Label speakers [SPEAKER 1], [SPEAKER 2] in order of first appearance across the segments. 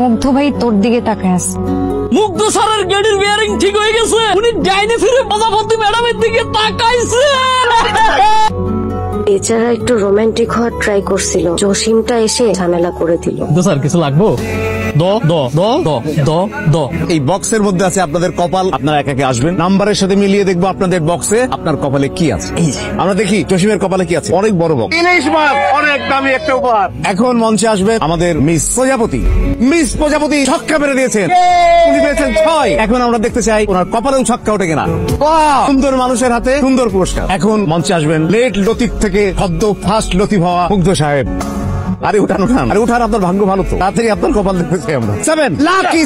[SPEAKER 1] মুগ্ধ ভাই তোর দিকে তাকায় আছে।
[SPEAKER 2] মুগ্ধ স্যারের গাড়ির বিয়ারিং ঠিক হয়ে গেছে, উনি ডাইনে ফিরে প্রজাপতি ম্যাডামের দিকে তাকাইছে।
[SPEAKER 1] বেচারা একটু রোমান্টিক হওয়ার ট্রাই করছিল, জসিমটা এসে ঝামেলা করে দিল।
[SPEAKER 2] স্যার কিছু লাগবো?
[SPEAKER 3] এই বক্সের মধ্যে আছে আপনাদের কপাল। আপনারা একে আসবেন, নাম্বারের সাথে মিলিয়ে দেখবো আপনাদের বক্সে আপনার কপালে কি আছে। আমরা দেখি জসিমের কপালে কি আছে। অনেক বড় বক্স, অনেক দামি একটা উপহার। এখন মঞ্চে আসবে আমাদের মিস প্রজাপতি। মিস প্রজাপতি ছক্কা মেরে দিয়েছেন, উনি পেয়েছেন 6। এখন আমরা দেখতে চাই ওনার কপালেও ছক্কা ওঠে কিনা। সুন্দর মানুষের হাতে সুন্দর পুরস্কার। এখন মঞ্চে আসবেন লেট লতিফ থেকে সদ্য ফার্স্ট লতিফ হওয়া মুগ্ধ সাহেব। আরে উঠান, আরে উঠান, আপনার ভাগ্য ভালো তো, তাড়াতাড়ি আপনার কপাল দেখতে চাই আমরা। 7 লাকি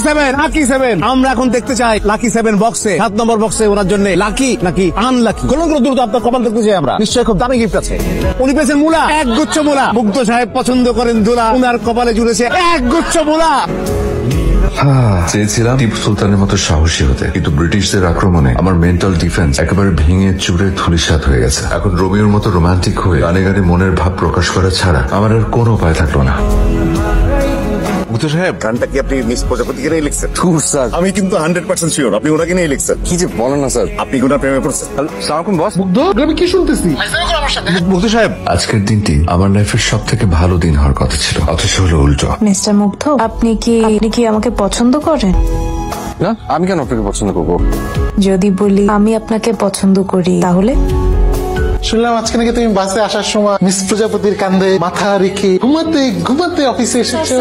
[SPEAKER 3] 7 আমরা এখন দেখতে চাই লাকি 7 বক্সে, 7 নম্বর বক্সে ওনার জন্য লাকি নাকি আনলাকি। দ্রুত আপনার কপাল দেখতে চাই আমরা। নিশ্চয়ই খুব দামি গিফট আছে। উনি পেয়েছেন মূলা, 1 গুচ্ছ মূলা। মুগ্ধ সাহেব পছন্দ করেন দুলা, উনার কপালে জুড়েছে 1 গুচ্ছ মূলা।
[SPEAKER 4] চেয়েছিলাম টিপু সুলতানের মতো সাহসী হতে, কিন্তু ব্রিটিশদের আক্রমণে আমার মেন্টাল ডিফেন্স একেবারে ভেঙে চুরে ধূলিসাৎ হয়ে গেছে। এখন রোমিওর মতো রোমান্টিক হয়ে গানে গানে মনের ভাব প্রকাশ করা ছাড়া আমার আর কোনো উপায় থাকলো না।
[SPEAKER 3] মুগ্ধ সাহেব, গানটা কি আপনি মিস প্রজাপতিকে নিয়ে লিখছেন? স্যার, আমি কিন্তু 100% শিওর আপনি ওনাকে নিয়ে লিখছেন। কি যে বলেন না স্যার, আপনি ওনার প্রেমে পড়ছেন। সালাম বস।
[SPEAKER 5] মুগ্ধ, আমি কি শুনতেছি?
[SPEAKER 3] মুগ্ধ সাহেব,
[SPEAKER 4] আজকের দিনটি আমার লাইফের সব থেকে ভালো দিন হওয়ার কথা ছিল, অথচ হলো উল্টো।
[SPEAKER 1] মিস্টার মুগ্ধ, আপনি কি আমাকে পছন্দ করেন?
[SPEAKER 3] না, আমি কেন আপনাকে পছন্দ করবো?
[SPEAKER 1] যদি বলি আমি আপনাকে পছন্দ করি তাহলে?
[SPEAKER 5] শুনলাম আজকে নাকি তুমি বাসে আসার সময় মিস প্রজাপতির কান্দে মাথা রেখে ঘুমাতে অফিসে এসেছো।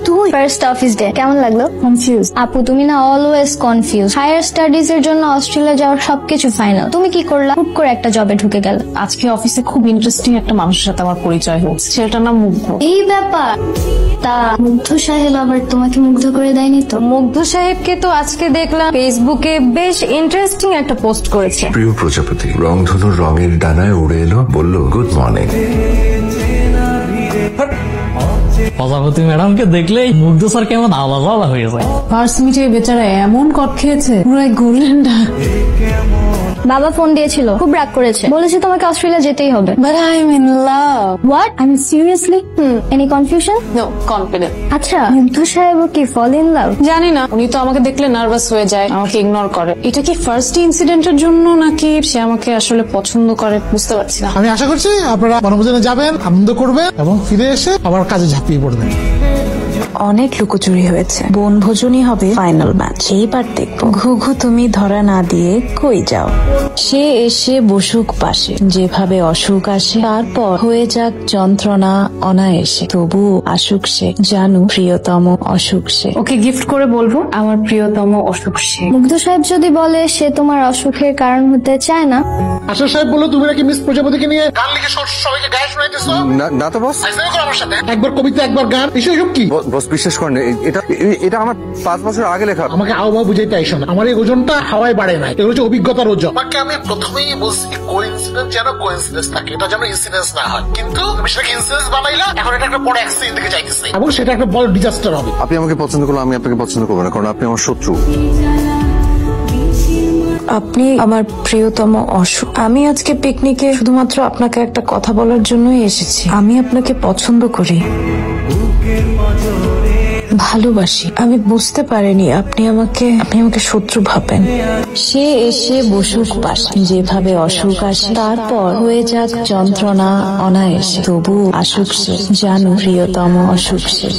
[SPEAKER 6] তুই ফার্স্ট অফিস ডে কেমন লাগলো? কনফিউজ। আপু তুমি না অলওয়েজ কনফিউজ। হায়ার স্টাডিজ এর জন্য অস্ট্রেলিয়া যাওয়ার সবকিছু ফাইনাল, তুমি কি করলা? হুট করে একটা জবে ঢুকে গেল।
[SPEAKER 1] আজকে অফিসে খুব ইন্টারেস্টিং একটা মানুষের সাথে আমার পরিচয় হয়েছে, সেটার নাম মুগ্ধ।
[SPEAKER 6] এই ব্যাপার? তা মুগ্ধ সাহেব আবার তোমাকে মুগ্ধ করে দেয়নি তো?
[SPEAKER 1] মুগ্ধ সাহেবকে তো আজকে দেখলাম ফেসবুকে বেশ ইন্টারেস্টিং একটা পোস্ট করেছে।
[SPEAKER 4] প্রিয় প্রজাপতি রংধনুর রঙের ডানায় উড়ে এলো, বলল গুড মর্নিং।
[SPEAKER 2] প্রজাপতি ম্যাডামকে দেখলেই মুগ্ধ স্যার কেমন আলাদা হয়ে যায়।
[SPEAKER 1] ফার্স্ট মিটে বেচারা এমন কট খেয়েছে, পুরো গোল্ডেন ডাক।
[SPEAKER 6] বাবা ফোন দিয়েছিল, খুব রাগ করেছে, বলেছে তোমাকে অস্ট্রেলিয়া যেতেই হবে।
[SPEAKER 1] But I'm in love.
[SPEAKER 6] What? I'm seriously? Any confusion?
[SPEAKER 1] No, confident.
[SPEAKER 6] আচ্ছা, মুগ্ধ সাহেব কি fall in love?
[SPEAKER 1] জানি না, উনি তো আমাকে দেখলে নার্ভাস হয়ে যায়, আমাকে ইগনোর করে। এটা কি ফার্স্ট ইনসিডেন্টের জন্য নাকি সে আমাকে আসলে পছন্দ করে বুঝতে পারছি না।
[SPEAKER 5] আমি আশা করছি আপনারা বনভোজনে যাবেন, আনন্দ করবেন এবং ফিরে এসে আবার কাজে ঝাঁপিয়ে পড়বেন।
[SPEAKER 1] অনেক লুকোচুরি হয়েছে, বনভোজনই হবে ফাইনাল ম্যাচ। এইবার দেখবো ঘুঘু তুমি ধরা না দিয়ে কই যাও। সে এসে বসুক পাশে, যেভাবে অসুখ আসে তারপর হয়ে যাক যন্ত্রণা অনায়াসে, তবু আসুক সে, জানু প্রিয়তম অসুখ সে। ওকে গিফট করে বলবো আমার প্রিয়তম অসুখ সে।
[SPEAKER 6] মুগ্ধ সাহেব যদি বলে সে তোমার অসুখের কারণ হতে চায় না?
[SPEAKER 5] আশা সাহেব বললো তুমি নাকি মিস প্রজাপতিকে নিয়ে গান লিখে সবাইকে গায়ে শোনাইতেছো।
[SPEAKER 3] না তো বস,
[SPEAKER 5] আমার সাথে একবার কবিতা একবার গান, এসব কি?
[SPEAKER 3] বস বিশ্বাস করেন, এটা আমার 5 বছর আগে লেখা।
[SPEAKER 5] আমাকে আবহাওয়া বুঝাইতে আইসো না, আমার এই ওজনটা হাওয়ায় বাড়ে নাই, এগুলো হচ্ছে অভিজ্ঞতার ওজন। আমাকে আমি প্রথমেই বলছি কোইন্সিডেন্স যেন কোইন্সিডেন্স থাকে, এটা যেন ইনসিডেন্স না হয়, কিন্তু তুমি সেটাকে ইনসিডেন্স বানাইলা, এখন এটা একটা বড় অ্যাক্সিডেন্ট দিকে যাইতেছে এবং সেটা একটা বড় ডিজাস্টার হবে।
[SPEAKER 3] আপনি আমাকে পছন্দ করলে আমি আপনাকে পছন্দ করবো না, কারণ আপনি আমার শত্রু।
[SPEAKER 1] আপনি আমার প্রিয়তম অসুখ। আমি আজকে পিকনিকে শুধুমাত্র আপনাকে একটা কথা বলার জন্যই এসেছি। আমি আপনাকে পছন্দ করি, ভালোবাসি। আমি বুঝতে পারিনি আপনি আমাকে শত্রু ভাবেন। সে এসে বসুক পাশে, যেভাবে অসুখ আসে তারপর হয়ে যাক যন্ত্রণা অনায়াসে, তবু আসুক সে, জানু প্রিয়তম অসুখ সে।